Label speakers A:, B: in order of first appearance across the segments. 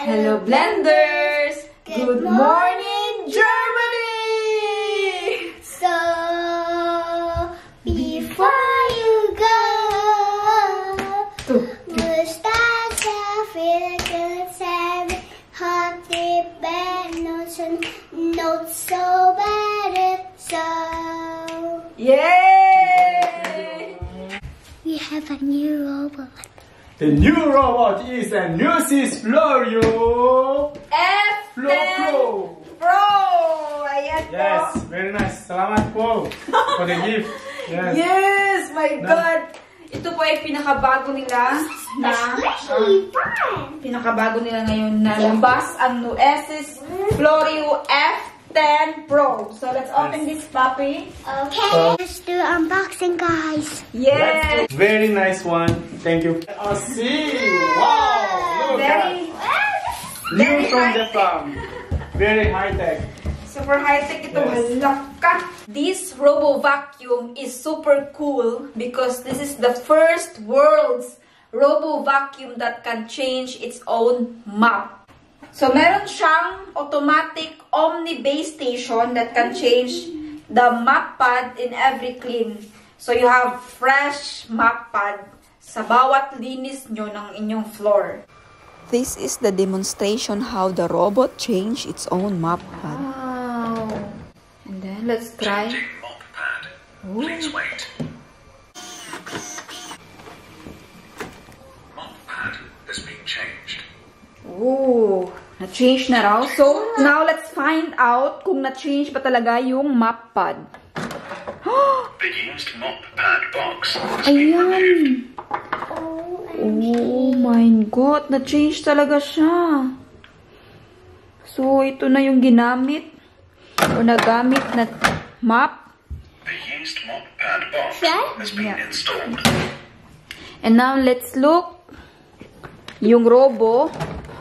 A: Hello Blenders! Good morning Germany!
B: So, before you go, mustache, feel good, sad, hot, deep, bad, not so bad, so.
A: Yay!
B: We have a new robot.
C: The new robot is a Newsys Florio
A: F10 Pro! Ayan po.
C: Yes, very nice. Salamat po for the gift. Yes.
A: Yes! My God! Ito po ay pinakabago nila na ngayon na labas ang Newsys Florio F10 Pro. So let's open this puppy.
B: Okay, let's do unboxing, guys.
A: Yes!
C: Very nice one. Thank you. Oh, see! Wow! Look at new from the farm. Very high tech.
A: Super high-tech ito.
C: Yes.
A: Halaka! This Robo Vacuum is super cool because this is the first world's Robo Vacuum that can change its own map. So, meron siyang automatic Omni base station that can change the map pad in every clean. So, you have fresh map pad sa bawat linis nyo ng inyong floor.
D: This is the demonstration how the robot changed its own map pad.
A: Wow! And then, let's try.
E: Mop pad. Please wait. Mop pad has been changed.
A: Oh, na-change na raw. So, now let's find out kung na-change ba talaga yung map pad.
E: The used mop pad box has been removed.
A: Ayan! Oh my God, na-change talaga siya. So, ito na yung ginamit o nagamit na map.
E: The used mop pad box has been installed.
A: And now, let's look yung Robo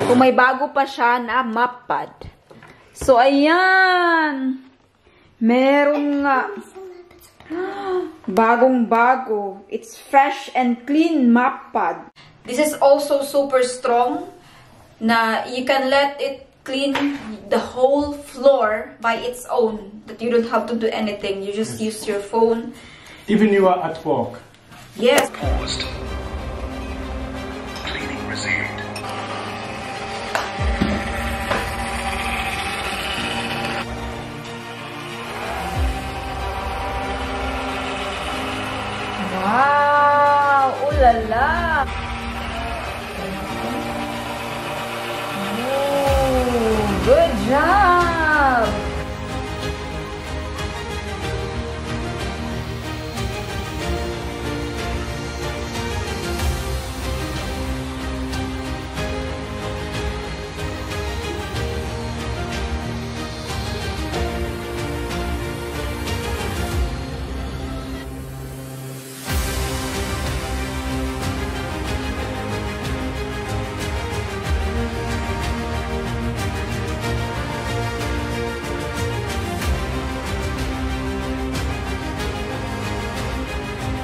A: kung may bago pa siya na map pad. So, ayan! Meron nga. Bagong-bago. It's fresh and clean map pad. This is also super strong na you can let it clean the whole floor by its own. That you don't have to do anything. You just use your phone.
C: Even you are at work.
A: Yes.
E: Paused. Cleaning resumed.
A: Wow! Ooh la la! Oh, good job!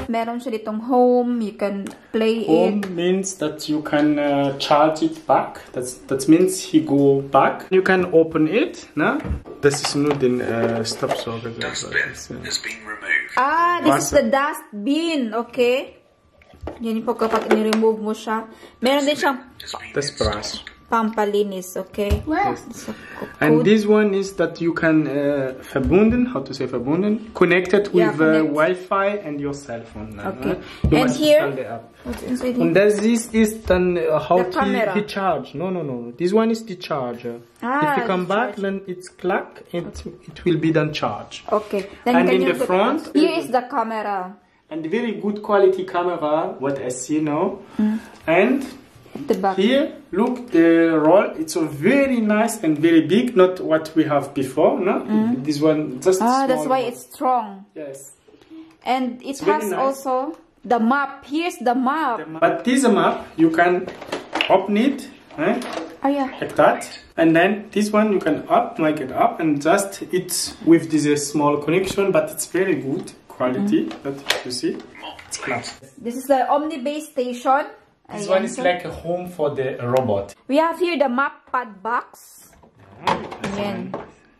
A: Meron siya ditong home, you can play
C: Home
A: it.
C: means that you can charge it back. That means he go back. You can open it, no? This is not in stop so.
E: Dustbin has been removed.
A: Ah, this is the dust bin, okay? Yan po kapag ni-remove mo siya. Meron din siyang
E: Has been
C: This brush.
A: pampalinis, okay?
B: What?
A: So,
C: And this one is that you can verbunden, how to say verbunden, connected with
A: connect.
C: Wi-Fi and your cell phone.
A: Okay.
C: You
A: And
C: must
A: here?
C: install the app.
A: What's inside here?
C: And this is then how
A: The camera.
C: he charge. No. This one is the charger.
A: Ah,
C: if you come
A: the
C: back, then it's clack. It will be done charge.
A: Okay. Then
C: And
A: can
C: in
A: you
C: the front,
A: here is the camera.
C: and very good quality camera. What I see now, and
A: The back.
C: here look the roll. It's a very nice and very big. Not what we have before. No, this one just.
A: That's
C: small
A: why
C: one.
A: it's strong.
C: Yes.
A: And it
C: very
A: has
C: nice.
A: also the map. Here's the map.
C: But this map you can open it.
A: Oh yeah.
C: Like that, and then this one you can make it up, and just it's with this small connection, but it's very good quality. That you see, it's class.
A: This is the Omni base station.
C: This one is like a home for the robot.
A: We have here the map pad box. Ayan.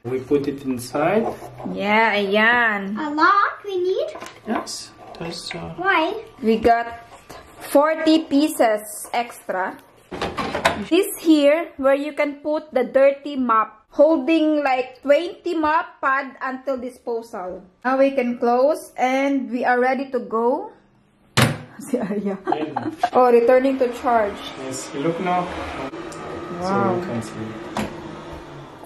C: We put it inside.
A: Yeah, ayan.
B: A lot we need?
C: Yes. That's,
B: Why?
A: We got 40 pieces extra. This here, where you can put the dirty map, holding like 20 map pad until disposal. Now we can close and we are ready to go. Si Arya. Oh, returning to charge.
C: yes, you look now. So
A: Wow.
C: you can see.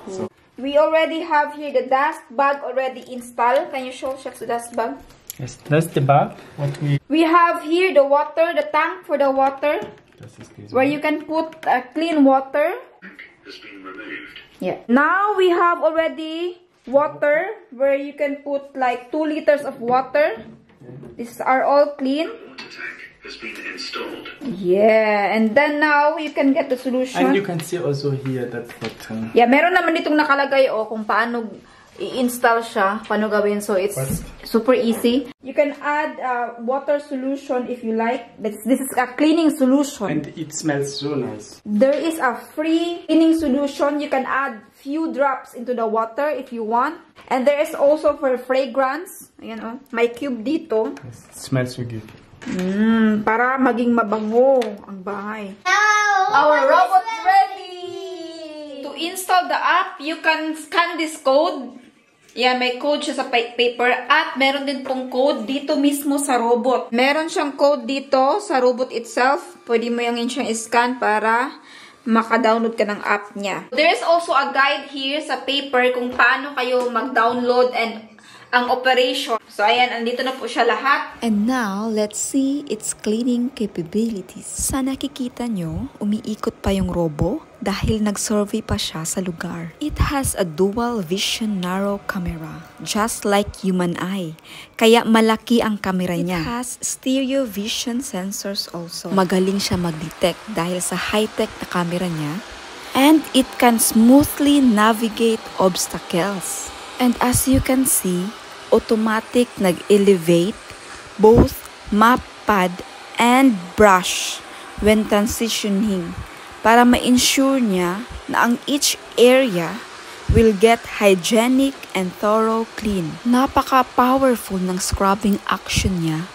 C: So,
A: We already have here the dust bag already installed. Can you show Shaks the dust bag?
C: yes, that's the bag. What
A: We have here the water, the tank for the water,
C: this is
A: where you can put clean water.
E: Has been removed.
A: Yeah. Now we have already water where you can put like 2 liters of water. These are all clean.
E: Water tank has been installed.
A: Yeah. And then now you can get the solution.
C: And you can see also here that button.
A: Yeah, meron naman ditong nakalagay kung paano i-install siya, paano gawin. So it's super easy. You can add water solution if you like. This is a cleaning solution.
C: And it smells so nice.
A: There is a free cleaning solution. You can add few drops into the water if you want. And there is also for fragrance. Ayan may cube dito.
C: Yes, it smells so good.
A: Para maging mabango ang bahay.
B: No!
A: Our robot's ready! To install the app, you can scan this code. Yan, may code siya sa paper. At meron din pong code dito mismo sa robot. Meron siyang code dito sa robot itself. Pwede mo yung siyang i-scan para maka-download ka ng app niya. There is also a guide here sa paper kung paano kayo mag-download and ang operation. So, ayan, andito na po siya lahat.
D: And now, let's see its cleaning capabilities. Sa nakikita nyo, umiikot pa yung robo dahil nag-survey pa siya sa lugar. It has a dual vision narrow camera, just like human eye. Kaya malaki ang camera niya. It has stereo vision sensors also. Magaling siya mag-detect dahil sa high-tech na camera niya. And it can smoothly navigate obstacles. And as you can see, automatic nag-elevate both map pad and brush when transitioning para ma-ensure niya na ang each area will get hygienic and thorough clean. Napaka-powerful ng scrubbing action niya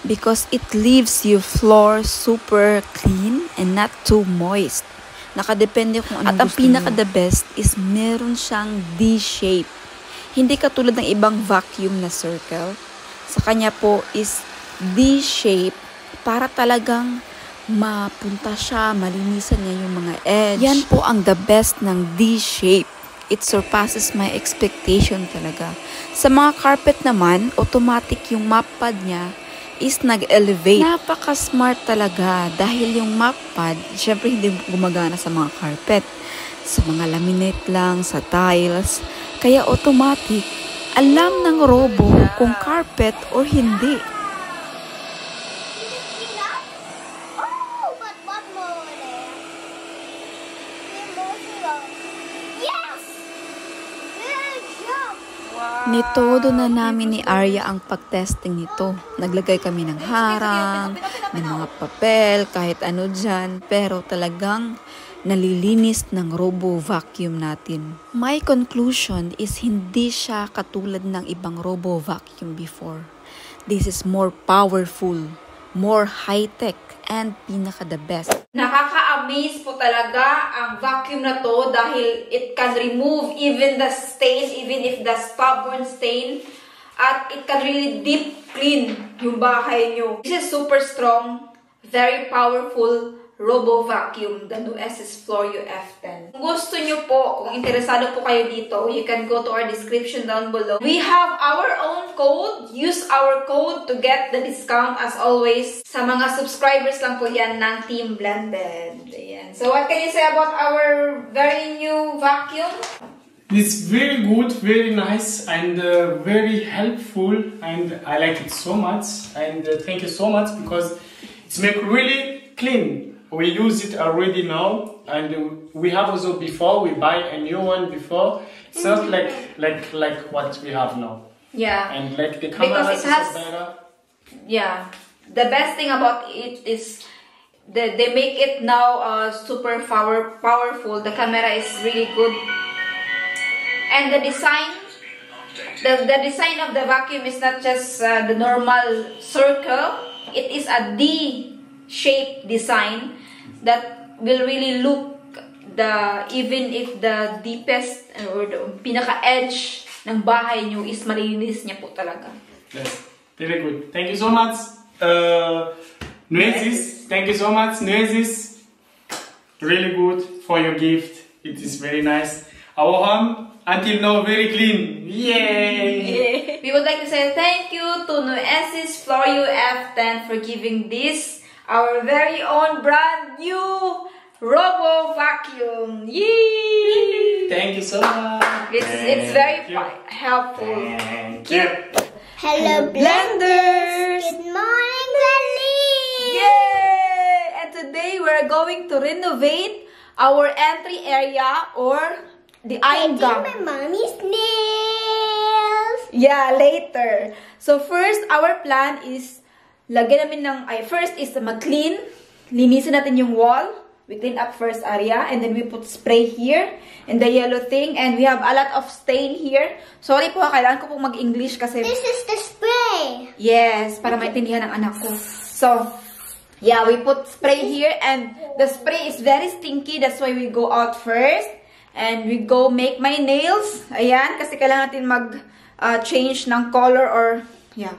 D: because it leaves your floor super clean and not too moist. Nakadepende kung anong gusto mo. At ang pinaka-the best is meron siyang D-shape. Hindi katulad ng ibang vacuum na circle. Sa kanya po is D-shape para talagang mapunta siya, malinisan niya yung mga edge. Yan po ang the best ng D-shape. It surpasses my expectation talaga. Sa mga carpet naman, automatic yung map pad niya is nag-elevate. Napaka-smart talaga dahil yung map pad, syempre hindi gumagana sa mga carpet. Sa mga laminate lang, sa tiles. Kaya automatic, alam ng robo kung carpet or hindi.
B: Oh, but one more there. Yes! Good job!
D: Nitodo na namin ni Arya ang pag-testing nito. Naglagay kami ng harang, ng mga papel, kahit ano dyan. Pero talagang nalilinis ng robo vacuum natin. My conclusion is hindi siya katulad ng ibang robo vacuum before. This is more powerful, more high-tech, and pinaka-the best.
A: Nakaka-amaze po talaga ang vacuum na to dahil it can remove even the stain, even if the stubborn stain. At it can really deep clean yung bahay nyo. This is super strong, very powerful robo vacuum, the new SS Florio F10. Kung gusto nyo po, kung interesado po kayo dito, you can go to our description down below. We have our own code. Use our code to get the discount as always. Sa mga subscribers lang po yan ng Team Blended. Ayan. So what can you say about our very new vacuum?
C: It's very good, very nice, and very helpful, and I like it so much. And thank you so much because it's make really clean. We use it already now, and we have also before. We buy a new one before. It's not like what we have now.
A: Yeah.
C: And like the camera
A: Because it has,
C: better.
A: yeah, the best thing about it is they make it now super powerful. The camera is really good. And the design, the design of the vacuum is not just the normal circle. It is a D-shaped design that will really look even if the deepest or the pinaka-edge ng bahay nyo is malinis niya po talaga.
C: Yes, very good. Thank you so much, Nuesis. Thank you so much, Nuesis. Really good for your gift. It is very nice. Our home, until now, very clean. Yay!
A: We would like to say thank you to Nuesis Florio F10 for giving this, our very own brand new Robo Vacuum. Yay!
C: Thank you so much.
A: It's very helpful.
C: Thank you.
B: Hello,
A: blenders!
B: Good morning, Granny!
A: Yay! And today we're going to renovate our entry area or the Aingang.
B: my mommy's nails.
A: Yeah, later. So first, our plan is lagyan namin ng, first is mag-clean. Linisin natin yung wall. We clean up first area and then we put spray here and the yellow thing, and we have a lot of stain here. Sorry po, kailangan ko pong mag-English kasi...
B: This is the spray.
A: Yes, para maintindihan ng anak ko. So, yeah, we put spray here and the spray is very stinky. That's why we go out first and we go make my nails. Ayan, kasi kailangan natin mag-change ng color or, yeah.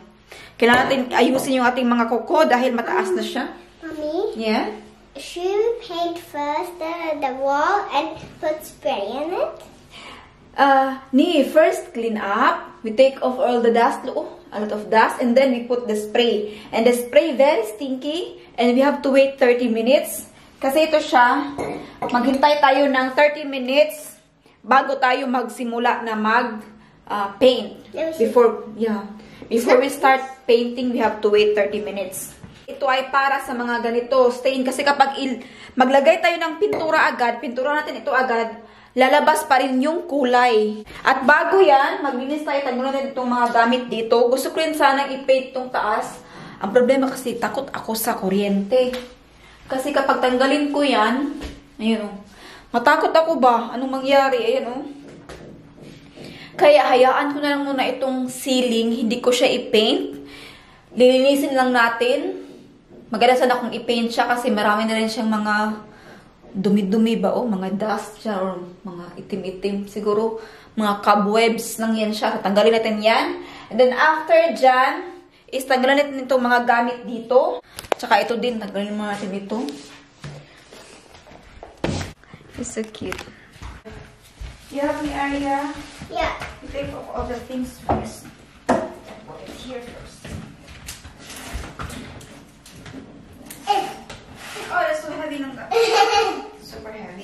A: Kailangan natin ayusin yung ating mga kuko dahil mataas na siya.
B: Mommy?
A: Yeah?
B: Should we paint first the wall and put spray in it?
A: First clean up. We take off all the dust, a lot of dust, and then we put the spray. And the spray very stinky, and we have to wait 30 minutes. Kasi ito siya, maghintay tayo ng 30 minutes bago tayo magsimula na mag-paint. Before we start painting, we have to wait 30 minutes. Ito ay para sa mga ganito, stain. Kasi kapag maglagay tayo ng pintura agad, pintura natin ito agad, lalabas pa rin yung kulay. At bago yan, maglinis tayo, tanggalin natin itong mga gamit dito. Gusto ko rin sana i-paint itong taas. Ang problema kasi, takot ako sa kuryente. Kasi kapag tanggalin ko yan, ayun o, matakot ako ba? Anong mangyari? Ayun o. Kaya hayaan ko na lang muna itong ceiling, hindi ko siya i-paint. Lilinisin lang natin. Maganda sana kung i-paint siya kasi marami na rin siyang mga dumi-dumi ba o mga dust siya or mga itim-itim. Siguro mga cobwebs lang yan siya. Tanggalin natin yan. And then after dyan, is tanggalin natin itong mga gamit dito. Tsaka ito din, tanggalin mo natin ito. It's so cute. You have the area?
B: Yeah.
A: You take off all the things first. Put it here first. Oh, that's so heavy. Super heavy.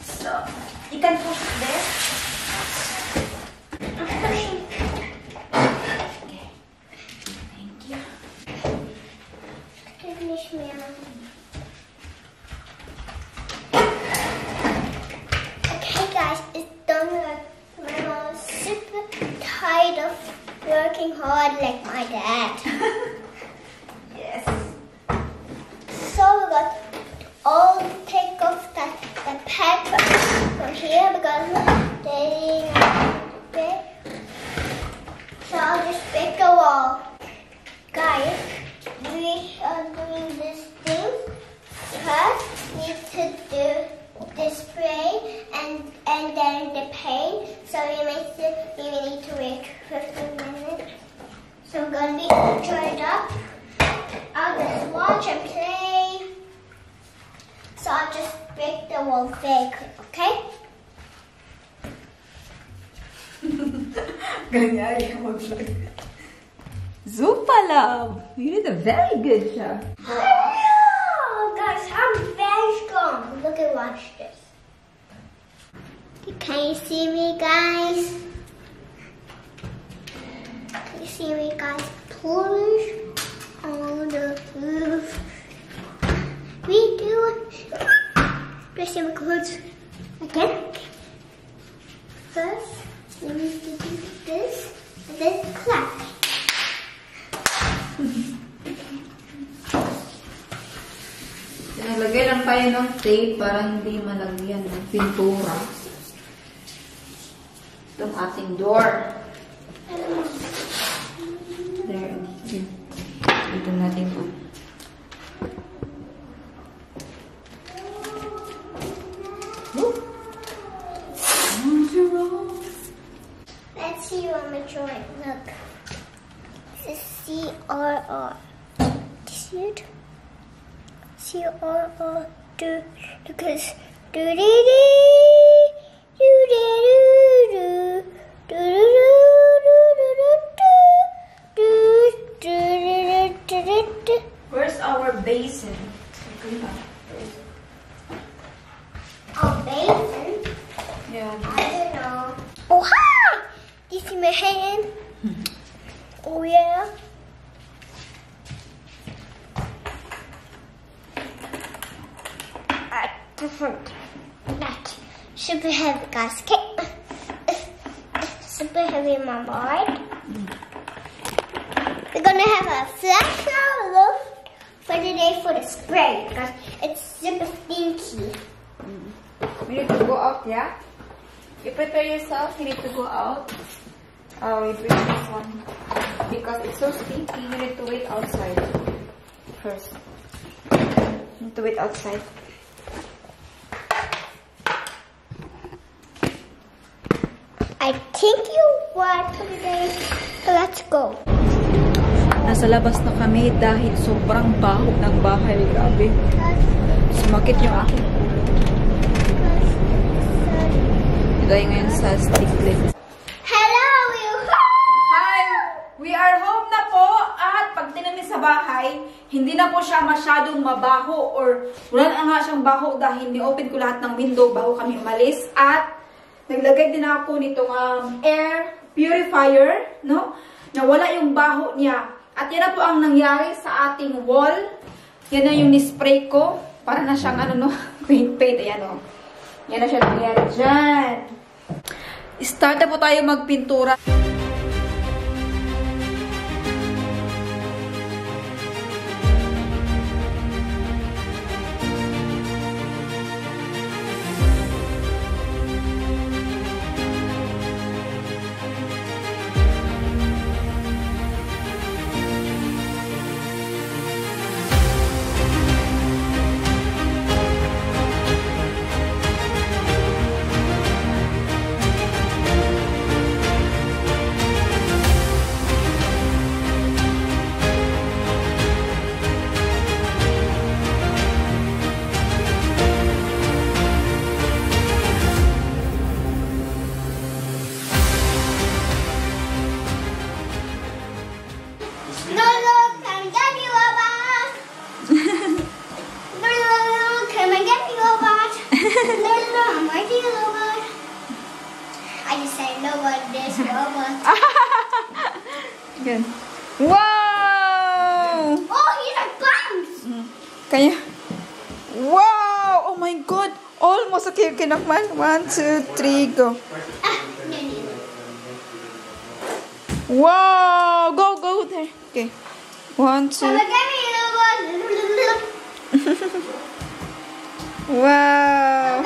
A: So, you can push it there. Okay. Thank you.
B: Finish me. Okay, guys, it's done. My mom is super tired of working hard like my dad.
A: Yes.
B: So we got all take off the paper from here because they big. So I'll just pick a wall. Guys, we are doing this thing. First, we need to do the spray and then the paint. So we need to wait 15 minutes. So we're gonna be joined up. I'll just watch and play. So I'll just break the wall very quick, okay?
A: Zupa love, you did a very good job.
B: Hello, guys, I'm very strong. Look and watch this. Can you see me, guys? Can you see me, guys? Please. On the roof. We do it. Dressing my clothes. Okay. First, we need to do this and then clap.
A: tayo ng tape para hindi malagyan ng pintura itong ating door. There. Ito natin po.
B: Let's see you on the drawing. Look. This is C-R-R. See it? C-R-R. Because
A: Where's our basin?
B: a basin?
A: Yeah.
B: I don't know. Oh, hi! Do you see my hand? Oh, yeah. Different. That super heavy gasket. Super heavy in my mind. We're gonna have a flash look for today for the spray because it's super stinky.
A: We need to go out, yeah? You prepare yourself, you need to go out. We bring this one. Because it's so stinky, you need to wait outside first. You need to wait outside.
B: I think you want for today. So let's go.
A: Nasa labas na kami dahil sobrang baho ng bahay. Grabe. Sumakit yung akin. Ito ay ngayon sa stick lift.
B: Hello, you.
A: Hi! We are home na po at pag tinamin sa bahay, hindi na po siya masyadong mabaho or wala na nga siyang baho dahil ni-open ko lahat ng window bago kami umalis at naglagay din ako nitong air purifier, no? Nawala yung baho niya. At yan na po ang nangyari sa ating wall. Yan na yung ni-spray ko. Para na siyang ano, no? Paint. Ayan, o. Yan na siya nangyari dyan. Start na po tayo magpintura. Good. Wow!
B: Oh, he's a bounce!
A: Kaya? Wow! Oh my God! Almost okay, kinakman. 1, 2, 3, go. Wow! Go there. Okay. 1, 2. Wow!